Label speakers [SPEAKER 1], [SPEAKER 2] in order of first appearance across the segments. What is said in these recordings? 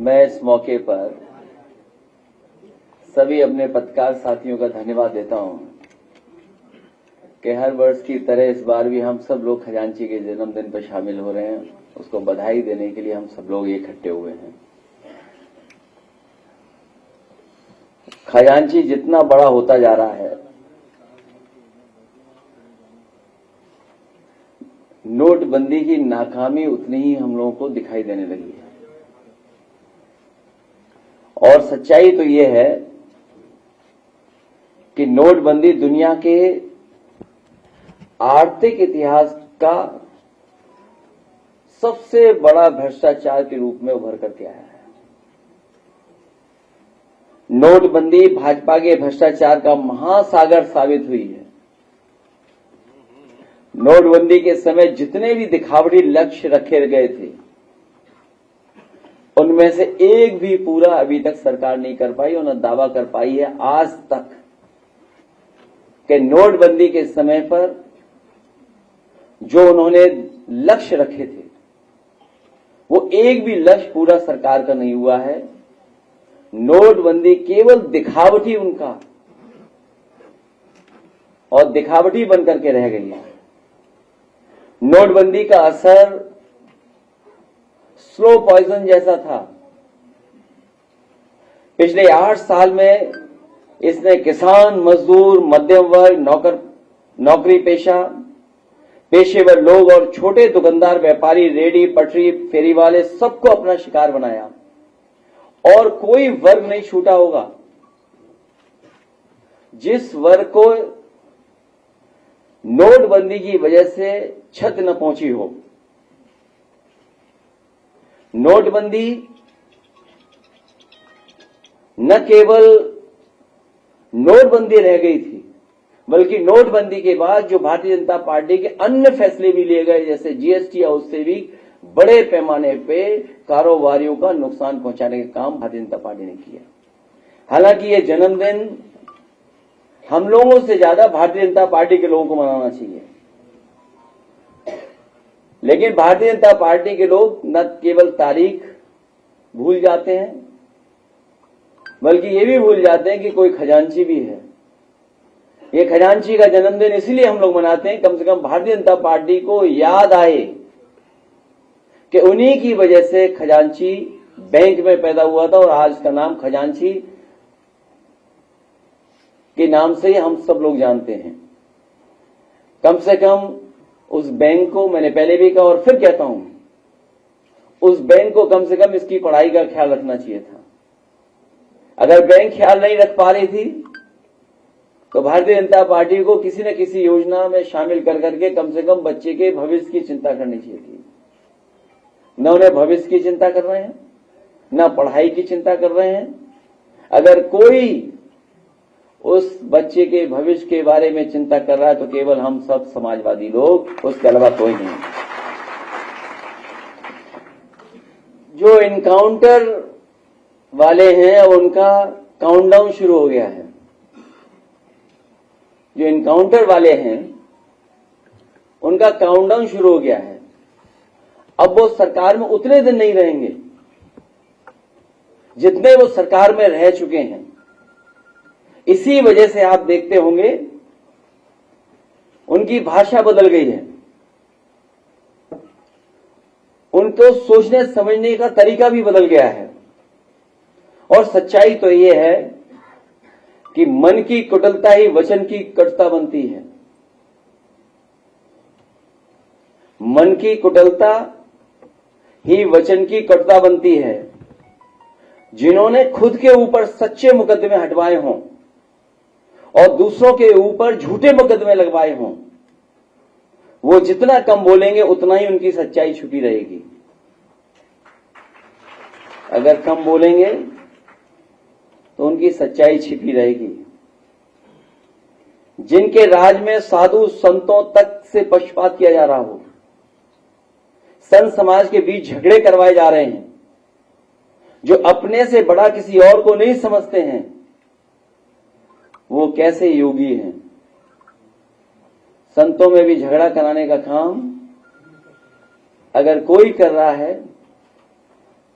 [SPEAKER 1] मैं इस मौके पर सभी अपने पत्रकार साथियों का धन्यवाद देता हूं कि हर वर्ष की तरह इस बार भी हम सब लोग खजांची के जन्मदिन पर शामिल हो रहे हैं। उसको बधाई देने के लिए हम सब लोग इकट्ठे हुए हैं। खजांची जितना बड़ा होता जा रहा है, नोटबंदी की नाकामी उतनी ही हम लोगों को दिखाई देने लगी है। और सच्चाई तो ये है कि नोटबंदी दुनिया के आर्थिक इतिहास का सबसे बड़ा भ्रष्टाचार के रूप में उभर करके आया है। नोटबंदी भाजपा के भ्रष्टाचार का महासागर साबित हुई है। नोटबंदी के समय जितने भी दिखावटी लक्ष्य रखे गए थे, उनमें से एक भी पूरा अभी तक सरकार नहीं कर पाई और न दावा कर पाई है आज तक कि नोटबंदी के समय पर जो उन्होंने लक्ष्य रखे थे, वो एक भी लक्ष्य पूरा सरकार का नहीं हुआ है। नोटबंदी केवल दिखावटी उनका और दिखावटी बनकर के रह गई है। नोटबंदी का असर स्लो पॉइजन जैसा था। पिछले 8 साल में इसने किसान, मजदूर, मध्यम वर्ग, नौकरी पेशेवर लोग और छोटे दुकानदार, व्यापारी, रेडी पटरी, फेरी वाले सबको अपना शिकार बनाया और कोई वर्ग नहीं छूटा होगा जिस वर्ग को नोटबंदी की वजह से छत न पहुंची हो। नोटबंदी न केवल नोटबंदी रह गई थी, बल्कि नोटबंदी के बाद जो भारतीय जनता पार्टी के अन्य फैसले भी लिए गए, जैसे जीएसटी, और उससे भी बड़े पैमाने पे कारोबारियों का नुकसान पहुंचाने का काम भारतीय जनता पार्टी ने किया। हालांकि ये जन्मदिन हम लोगों से ज्यादा भारतीय जनता पार्टी के लोगों को मनाना चाहिए, लेकिन भारतीय जनता पार्टी के लोग न केवल तारीख भूल जाते हैं, बल्कि ये भी भूल जाते हैं कि कोई खजांची भी है। ये खजांची का जन्मदिन इसलिए हम लोग मनाते हैं, कम से कम भारतीय जनता पार्टी को याद आए कि उन्हीं की वजह से खजांची बैंक में पैदा हुआ था और आज का नाम खजांची के नाम से ही हम सब लोग जानते हैं। कम से कम उस बैंक को, मैंने पहले भी कहा और फिर कहता हूं, उस बैंक को कम से कम इसकी पढ़ाई का ख्याल रखना चाहिए था। अगर बैंक ख्याल नहीं रख पा रही थी तो भारतीय जनता पार्टी को किसी न किसी योजना में शामिल कर करके कम से कम बच्चे के भविष्य की चिंता करनी चाहिए थी। न उन्हें भविष्य की चिंता कर रहे हैं, न पढ़ाई की चिंता कर रहे हैं। अगर कोई उस बच्चे के भविष्य के बारे में चिंता कर रहा है तो केवल हम सब समाजवादी लोग, उसके अलावा कोई नहीं। जो इनकाउंटर वाले हैं उनका काउंटडाउन शुरू हो गया है। जो इनकाउंटर वाले हैं उनका काउंटडाउन शुरू हो गया है। अब वो सरकार में उतने दिन नहीं रहेंगे जितने वो सरकार में रह चुके हैं। इसी वजह से आप देखते होंगे उनकी भाषा बदल गई है, उनको सोचने समझने का तरीका भी बदल गया है। और सच्चाई तो ये है कि मन की कुटिलता ही वचन की कटुता बनती है। मन की कुटिलता ही वचन की कटुता बनती है। जिन्होंने खुद के ऊपर सच्चे मुकदमे हटवाए हों और दूसरों के ऊपर झूठे मुकदमे लगवाए हों, वो जितना कम बोलेंगे उतना ही उनकी सच्चाई छुपी रहेगी। अगर कम बोलेंगे तो उनकी सच्चाई छिपी रहेगी। जिनके राज में साधु संतों तक से पक्षपात किया जा रहा हो, संत समाज के बीच झगड़े करवाए जा रहे हैं, जो अपने से बड़ा किसी और को नहीं समझते हैं, वो कैसे योगी हैं। संतों में भी झगड़ा कराने का काम अगर कोई कर रहा है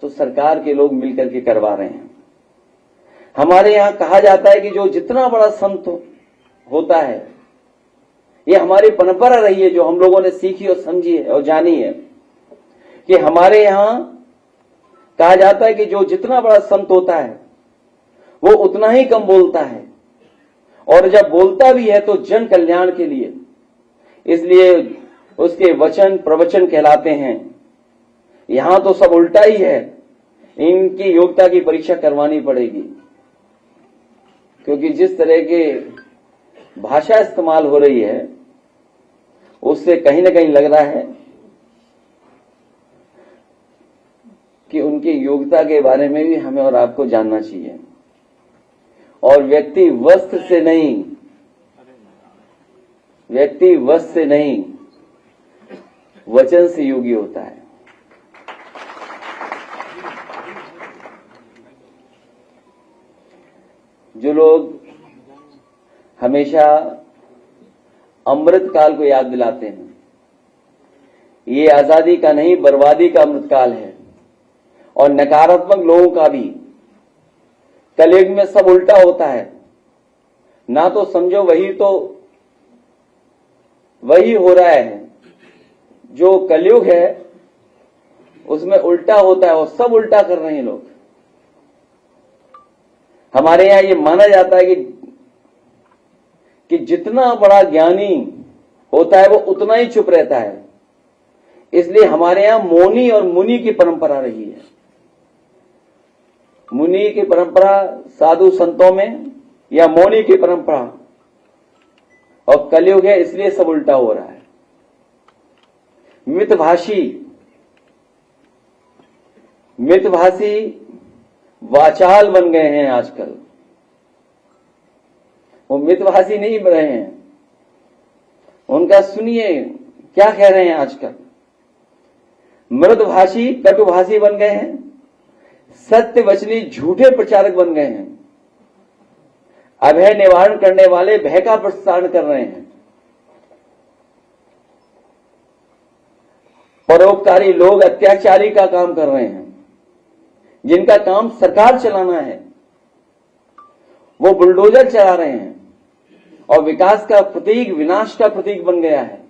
[SPEAKER 1] तो सरकार के लोग मिलकर के करवा रहे हैं। हमारे यहां कहा जाता है कि जो जितना बड़ा संत होता है, ये हमारी परंपरा रही है जो हम लोगों ने सीखी और समझी है और जानी है कि हमारे यहां कहा जाता है कि जो जितना बड़ा संत होता है वो उतना ही कम बोलता है, और जब बोलता भी है तो जन कल्याण के लिए, इसलिए उसके वचन प्रवचन कहलाते हैं। यहां तो सब उल्टा ही है, इनकी योग्यता की परीक्षा करवानी पड़ेगी, क्योंकि जिस तरह के भाषा इस्तेमाल हो रही है उससे कहीं ना कहीं लग रहा है कि उनकी योग्यता के बारे में भी हमें और आपको जानना चाहिए। और व्यक्ति वस्त्र से नहीं वचन से योगी होता है। जो लोग हमेशा अमृत काल को याद दिलाते हैं, ये आजादी का नहीं बर्बादी का अमृत काल है, और नकारात्मक लोगों का भी। कलयुग में सब उल्टा होता है, ना तो समझो वही हो रहा है। जो कलयुग है उसमें उल्टा होता है और सब उल्टा कर रहे हैं लोग। हमारे यहां ये माना जाता है कि जितना बड़ा ज्ञानी होता है वो उतना ही चुप रहता है, इसलिए हमारे यहां मौनी और मुनि की परंपरा रही है। मुनि की परंपरा साधु संतों में, या मौनी की परंपरा, और कलयुग है इसलिए सब उल्टा हो रहा है। मितभाषी वाचाल बन गए हैं आजकल। वो मितभाषी नहीं बन रहे हैं, उनका सुनिए क्या कह रहे हैं आजकल। मृदभाषी कटुभाषी बन गए हैं, सत्य वचनी झूठे प्रचारक बन गए हैं, अभय निवारण करने वाले भय का प्रसारण कर रहे हैं, परोपकारी लोग अत्याचारी का काम कर रहे हैं। जिनका काम सरकार चलाना है वो बुलडोजर चला रहे हैं, और विकास का प्रतीक विनाश का प्रतीक बन गया है।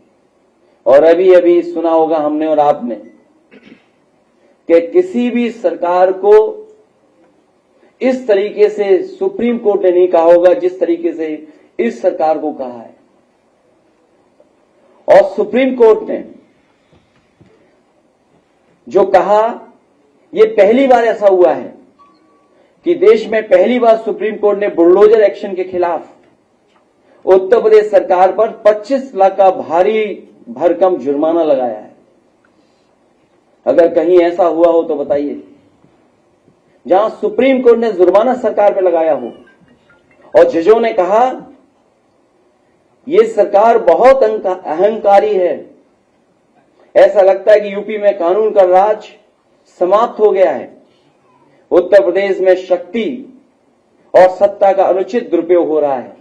[SPEAKER 1] और अभी अभी सुना होगा हमने और आपने कि किसी भी सरकार को इस तरीके से सुप्रीम कोर्ट ने नहीं कहा होगा जिस तरीके से इस सरकार को कहा है। और सुप्रीम कोर्ट ने जो कहा, ये पहली बार ऐसा हुआ है कि देश में पहली बार सुप्रीम कोर्ट ने बुलडोजर एक्शन के खिलाफ उत्तर प्रदेश सरकार पर 25 लाख का भारी भरकम जुर्माना लगाया है। अगर कहीं ऐसा हुआ हो तो बताइए, जहां सुप्रीम कोर्ट ने जुर्माना सरकार पे लगाया हो और जजों ने कहा यह सरकार बहुत अहंकारी है, ऐसा लगता है कि यूपी में कानून का राज समाप्त हो गया है, उत्तर प्रदेश में शक्ति और सत्ता का अनुचित दुरुपयोग हो रहा है।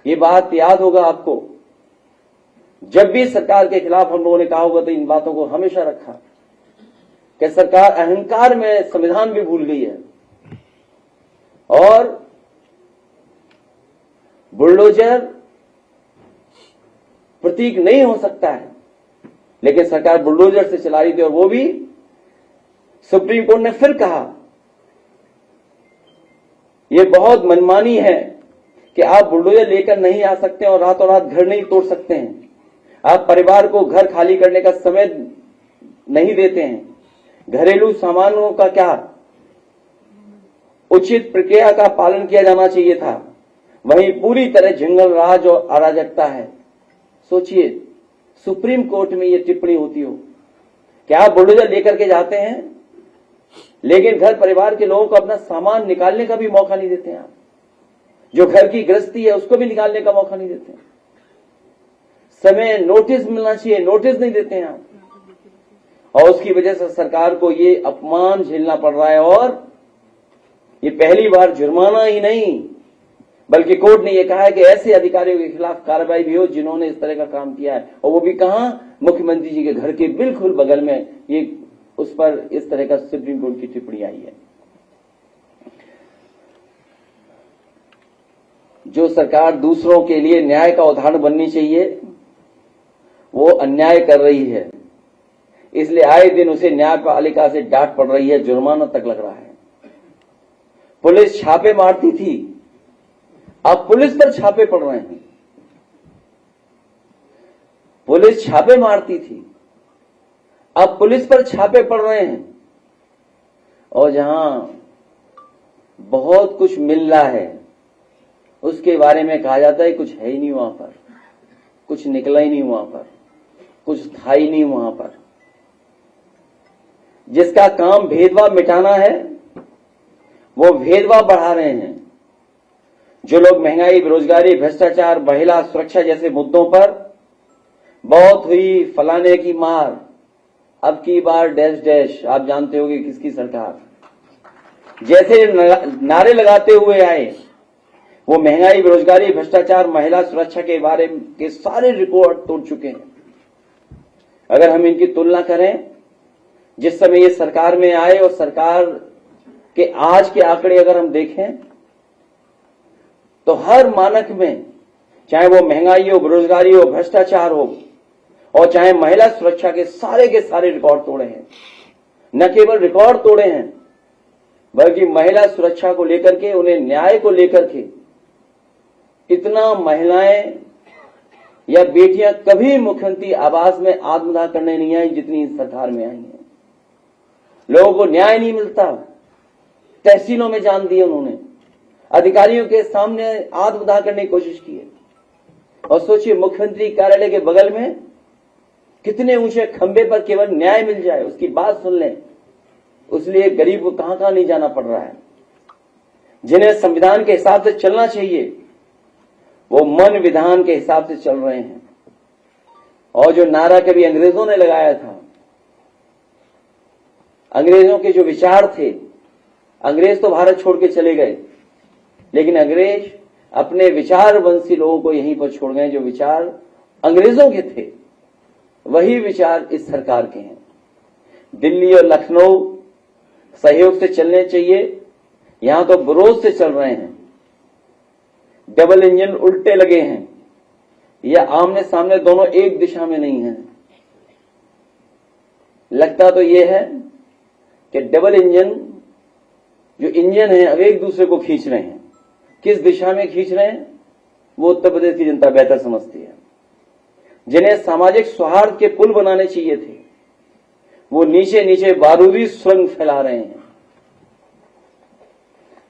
[SPEAKER 1] ये बात याद होगा आपको, जब भी सरकार के खिलाफ हम लोगों ने कहा होगा तो इन बातों को हमेशा रखा कि सरकार अहंकार में संविधान भी भूल गई है। और बुलडोजर प्रतीक नहीं हो सकता है, लेकिन सरकार बुलडोजर से चला रही थी, और वो भी सुप्रीम कोर्ट ने फिर कहा यह बहुत मनमानी है कि आप बुलडोजर लेकर नहीं आ सकते और रातों रात घर नहीं तोड़ सकते हैं, आप परिवार को घर खाली करने का समय नहीं देते हैं, घरेलू सामानों का क्या उचित प्रक्रिया का पालन किया जाना चाहिए था, वहीं पूरी तरह जंगल राज और अराजकता है। सोचिए सुप्रीम कोर्ट में यह टिप्पणी होती हो कि आप बुलडोजर लेकर के जाते हैं लेकिन घर परिवार के लोगों को अपना सामान निकालने का भी मौका नहीं देते हैं, आप जो घर की गृहस्थी है उसको भी निकालने का मौका नहीं देते हैं, समय नोटिस मिलना चाहिए, नोटिस नहीं देते हैं आप, और उसकी वजह से सरकार को ये अपमान झेलना पड़ रहा है। और ये पहली बार जुर्माना ही नहीं बल्कि कोर्ट ने यह कहा है कि ऐसे अधिकारियों के खिलाफ कार्रवाई भी हो जिन्होंने इस तरह का काम किया है, और वो भी कहां, मुख्यमंत्री जी के घर के बिल्कुल बगल में ये उस पर इस तरह का सुप्रीम कोर्ट की टिप्पणी आई है। जो सरकार दूसरों के लिए न्याय का उदाहरण बननी चाहिए वो अन्याय कर रही है, इसलिए आए दिन उसे न्यायपालिका से डांट पड़ रही है, जुर्माना तक लग रहा है। पुलिस छापे मारती थी, अब पुलिस पर छापे पड़ रहे हैं। पुलिस छापे मारती थी, अब पुलिस पर छापे पड़ रहे हैं। और जहां बहुत कुछ मिल रहा है उसके बारे में कहा जाता है कुछ है ही नहीं वहां पर, कुछ निकला ही नहीं वहां पर, कुछ था ही नहीं वहां पर। जिसका काम भेदभाव मिटाना है वो भेदभाव बढ़ा रहे हैं। जो लोग महंगाई, बेरोजगारी, भ्रष्टाचार, महिला सुरक्षा जैसे मुद्दों पर बहुत हुई फलाने की मार, अब की बार डैश डैश, आप जानते होंगे किसकी सरकार, जैसे नारे लगाते हुए आए वो महंगाई, बेरोजगारी, भ्रष्टाचार, महिला सुरक्षा के बारे के सारे रिकॉर्ड तोड़ चुके हैं। अगर हम इनकी तुलना करें जिस समय ये सरकार में आए और सरकार के आज के आंकड़े अगर हम देखें तो हर मानक में, चाहे वो महंगाई हो, बेरोजगारी हो, भ्रष्टाचार हो और चाहे महिला सुरक्षा के सारे रिकॉर्ड तोड़े हैं। न केवल रिकॉर्ड तोड़े हैं बल्कि महिला सुरक्षा को लेकर के, उन्हें न्याय को लेकर के इतना महिलाएं या बेटियां कभी मुख्यमंत्री आवास में आत्मदाह करने नहीं आई जितनी इस सरकार में आई हैं। लोगों को न्याय नहीं मिलता, तहसीलों में जान दिए उन्होंने, अधिकारियों के सामने आत्मदाह करने की कोशिश की है। और सोचिए मुख्यमंत्री कार्यालय के बगल में कितने ऊंचे खंबे पर केवल न्याय मिल जाए, उसकी बात सुन लें, उसलिए गरीब को कहां नहीं जाना पड़ रहा है। जिन्हें संविधान के हिसाब से चलना चाहिए वो मन विधान के हिसाब से चल रहे हैं। और जो नारा कभी अंग्रेजों ने लगाया था, अंग्रेजों के जो विचार थे, अंग्रेज तो भारत छोड़ के चले गए लेकिन अंग्रेज अपने विचारवंशी लोगों को यहीं पर छोड़ गए। जो विचार अंग्रेजों के थे वही विचार इस सरकार के हैं। दिल्ली और लखनऊ सहयोग से चलने चाहिए, यहां तो विरोध से चल रहे हैं। डबल इंजन उल्टे लगे हैं या आमने सामने दोनों एक दिशा में नहीं है। लगता तो यह है कि डबल इंजन जो इंजन है अब एक दूसरे को खींच रहे हैं। किस दिशा में खींच रहे हैं वो उत्तर प्रदेश की जनता बेहतर समझती है। जिन्हें सामाजिक सौहार्द के पुल बनाने चाहिए थे वो नीचे नीचे बारूदी सुरंग फैला रहे हैं।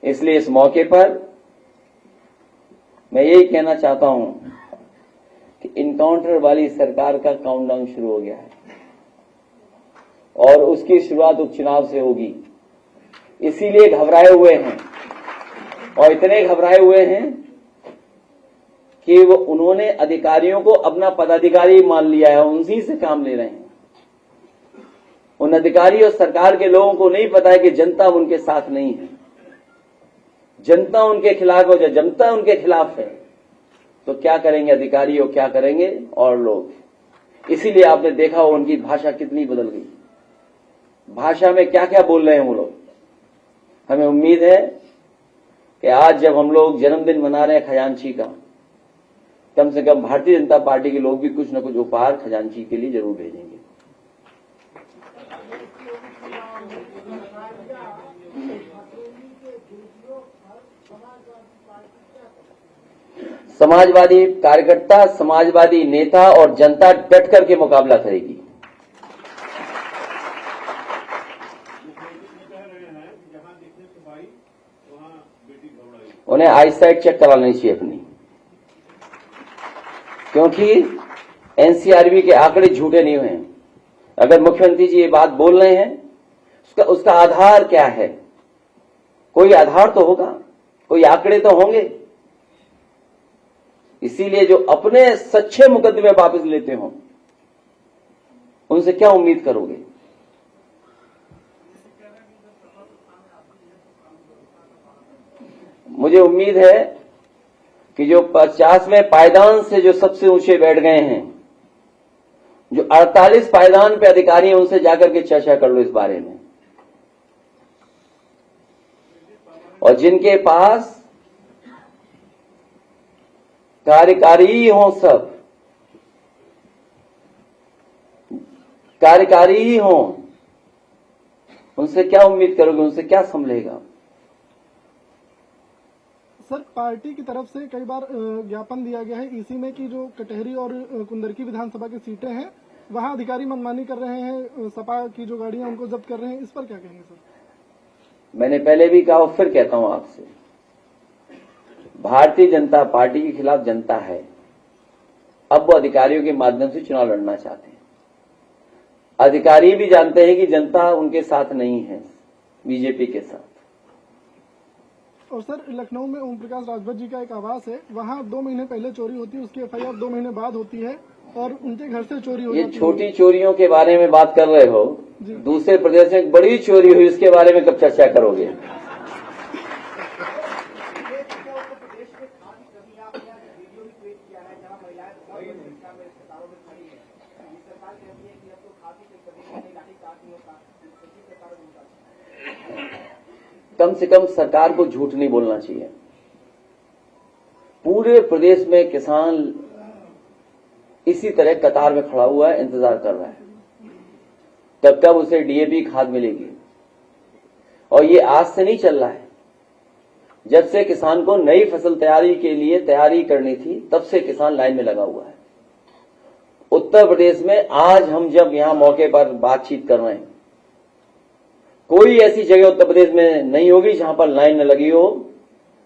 [SPEAKER 1] इसलिए इस मौके पर मैं यही कहना चाहता हूं कि इनकाउंटर वाली सरकार का काउंटडाउन शुरू हो गया है और उसकी शुरुआत उपचुनाव से होगी। इसीलिए घबराए हुए हैं और इतने घबराए हुए हैं कि वो उन्होंने अधिकारियों को अपना पदाधिकारी मान लिया है, उन्हीं से काम ले रहे हैं। उन अधिकारी और सरकार के लोगों को नहीं पता है कि जनता उनके साथ नहीं है, जनता उनके खिलाफ है। जब जनता उनके खिलाफ है तो क्या करेंगे अधिकारी और क्या करेंगे और लोग। इसीलिए आपने देखा हो उनकी भाषा कितनी बदल गई, भाषा में क्या क्या बोल रहे हैं वो लोग। हमें उम्मीद है कि आज जब हम लोग जन्मदिन मना रहे हैं खजांची का, कम से कम भारतीय जनता पार्टी के लोग भी कुछ न कुछ उपहार खजांची के लिए जरूर भेजेंगे। समाजवादी कार्यकर्ता, समाजवादी नेता और जनता डट करके मुकाबला करेगी। उन्हें आईसाइट चेक करा लेनी चाहिए अपनी, क्योंकि एनसीआरबी के आंकड़े झूठे नहीं हुए हैं। अगर मुख्यमंत्री जी ये बात बोल रहे हैं उसका आधार क्या है? कोई आधार तो होगा, कोई आंकड़े तो होंगे। इसीलिए जो अपने सच्चे मुकदमे वापस लेते हो उनसे क्या उम्मीद करोगे? मुझे उम्मीद है कि जो 50वें पायदान से जो सबसे ऊंचे बैठ गए हैं जो 48 पायदान पे अधिकारी हैं उनसे जाकर के चर्चा कर लो इस बारे में। और जिनके पास कार्यकारी हो, सब कार्यकारी ही हो, उनसे क्या उम्मीद करोगे, उनसे क्या संभलेगा?
[SPEAKER 2] सर, पार्टी की तरफ से कई बार ज्ञापन दिया गया है ईसी में कि जो कटहरी और कुंदरकी विधानसभा की सीटें हैं वहां अधिकारी मनमानी कर रहे हैं, सपा की जो गाड़ियां उनको जब्त कर रहे हैं, इस पर क्या कहेंगे सर?
[SPEAKER 1] मैंने पहले भी कहा और फिर कहता हूं आपसे, भारतीय जनता पार्टी के खिलाफ जनता है। अब वो अधिकारियों के माध्यम से चुनाव लड़ना चाहते हैं। अधिकारी भी जानते हैं कि जनता उनके साथ नहीं है, बीजेपी के साथ।
[SPEAKER 2] और सर, लखनऊ में ओम प्रकाश राजभर जी का एक आवास है, वहां 2 महीने पहले चोरी होती है, उसकी एफआईआर 2 महीने बाद होती है और उनके घर से चोरी हो जाती है।
[SPEAKER 1] ये छोटी चोरियों के बारे में बात कर रहे हो, दूसरे प्रदेश में एक बड़ी चोरी हुई, इसके बारे में कब चर्चा करोगे? कम से कम सरकार को झूठ नहीं बोलना चाहिए। पूरे प्रदेश में किसान इसी तरह कतार में खड़ा हुआ है, इंतजार कर रहा है तब कब उसे डीएपी खाद मिलेगी। और ये आज से नहीं चल रहा है, जब से किसान को नई फसल तैयारी के लिए तैयारी करनी थी तब से किसान लाइन में लगा हुआ है। उत्तर प्रदेश में आज हम जब यहां मौके पर बातचीत कर रहे हैं, कोई ऐसी जगह उत्तर प्रदेश में नहीं होगी जहां पर लाइन न लगी हो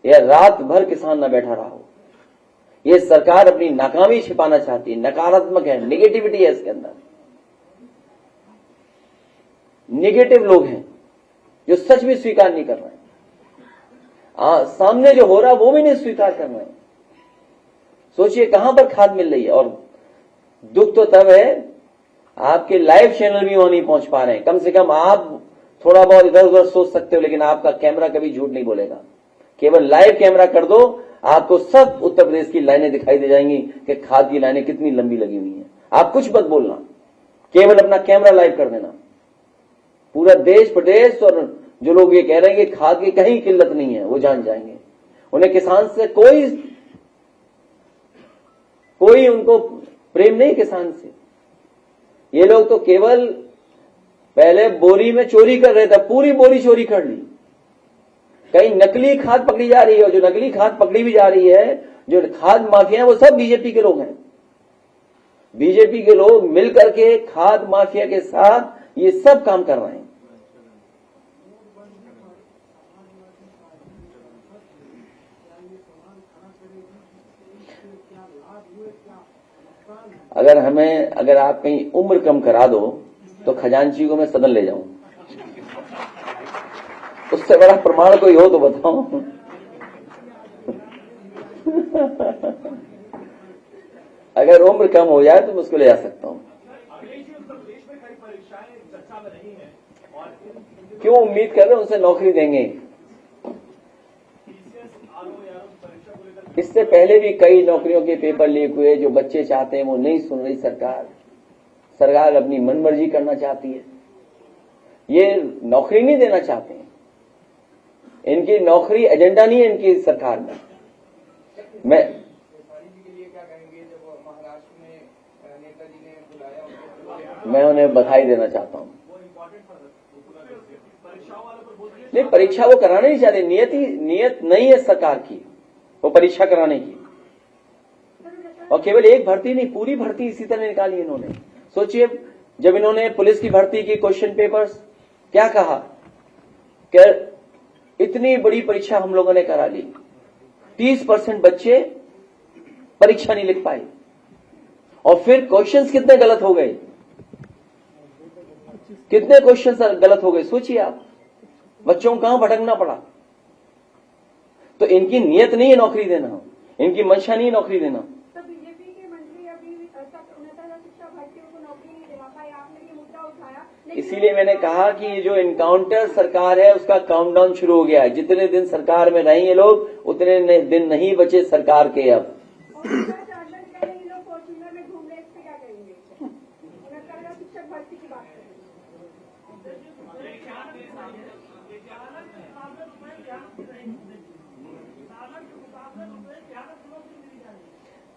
[SPEAKER 1] या रात भर किसान न बैठा रहा हो। ये सरकार अपनी नाकामी छिपाना चाहती है, नकारात्मक है, नेगेटिविटी है इसके अंदर। नेगेटिव लोग हैं जो सच भी स्वीकार नहीं कर रहे हैं, सामने जो हो रहा है वो भी नहीं स्वीकार कर रहे हैं। सोचिए कहां पर खाद मिल रही है। और दुख तो तब है आपके लाइव चैनल भी वहां नहीं पहुंच पा रहे हैं। कम से कम आप थोड़ा बहुत इधर उधर सोच सकते हो, लेकिन आपका कैमरा कभी झूठ नहीं बोलेगा। केवल लाइव कैमरा कर दो, आपको सब उत्तर प्रदेश की लाइनें दिखाई दे जाएंगी कि खाद की लाइनें कितनी लंबी लगी हुई हैं। आप कुछ मत बोलना, केवल अपना कैमरा लाइव कर देना। पूरा देश प्रदेश और जो लोग ये कह रहे हैं कि खाद की कहीं किल्लत नहीं है, वो जान जाएंगे। उन्हें किसान से कोई उनको प्रेम नहीं किसान से। ये लोग तो केवल पहले बोरी में चोरी कर रहे थे, पूरी बोरी चोरी कर ली। कहीं नकली खाद पकड़ी जा रही है, और जो नकली खाद पकड़ी भी जा रही है, जो खाद माफिया है, वो सब बीजेपी के लोग हैं। बीजेपी के लोग मिलकर के खाद माफिया के साथ ये सब काम कर रहे हैं। अगर आप कहीं उम्र कम करा दो तो खजांची को मैं सदन ले जाऊं, उससे बड़ा प्रमाण कोई हो तो बताओ। अगर उम्र कम हो जाए तो मैं उसको ले जा सकता हूं। क्यों उम्मीद कर रहे हैं उनसे नौकरी देंगे? इससे पहले भी कई नौकरियों के पेपर लीक हुए। जो बच्चे चाहते हैं वो नहीं सुन रही सरकार अपनी मनमर्जी करना चाहती है। ये नौकरी नहीं देना चाहते हैं, इनकी नौकरी एजेंडा नहीं है इनकी सरकार में। मैं उन्हें बधाई देना चाहता हूं। नहीं, परीक्षा वो कराना नहीं चाहते, नियत नहीं है सरकार की वो परीक्षा कराने की। और केवल एक भर्ती नहीं, पूरी भर्ती इसी तरह निकाली इन्होंने। सोचिए, जब इन्होंने पुलिस की भर्ती की क्वेश्चन पेपर्स क्या कहा कि इतनी बड़ी परीक्षा हम लोगों ने करा ली, 30% बच्चे परीक्षा नहीं लिख पाए। और फिर क्वेश्चंस कितने गलत हो गए, कितने क्वेश्चंस गलत हो गए, सोचिए आप। बच्चों को कहां भटकना पड़ा। तो इनकी नियत नहीं है नौकरी देना, इनकी मंशा नहीं है नौकरी देना।
[SPEAKER 3] तो बीजेपी के मंत्री अभी उन्नत शिक्षा भर्तियों को नौकरी नहीं दिला पाए, आपने ये मुद्दा उठाया।
[SPEAKER 1] इसीलिए मैंने कहा कि ये जो इनकाउंटर सरकार है उसका काउंटडाउन शुरू हो गया है। जितने दिन सरकार में रहेंगे लोग, उतने दिन नहीं बचे सरकार के। अब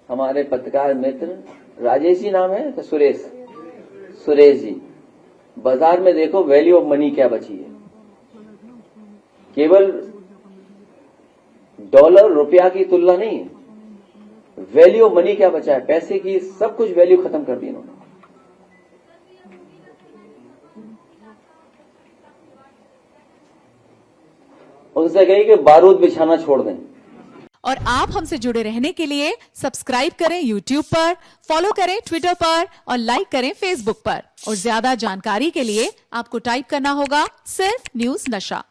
[SPEAKER 1] हमारे पत्रकार मित्र राजेश जी नाम है तो सुरेश जी, बाजार में देखो वैल्यू ऑफ मनी क्या बची है। केवल डॉलर रुपया की तुलना नहीं, वैल्यू ऑफ मनी क्या बचा है, पैसे की सब कुछ वैल्यू खत्म कर दी इन्होंने। उनसे कही कि बारूद बिछाना छोड़ दें।
[SPEAKER 4] और आप हमसे जुड़े रहने के लिए सब्सक्राइब करें YouTube पर, फॉलो करें Twitter पर और लाइक करें Facebook पर। और ज्यादा जानकारी के लिए आपको टाइप करना होगा सिर्फ न्यूज नशा।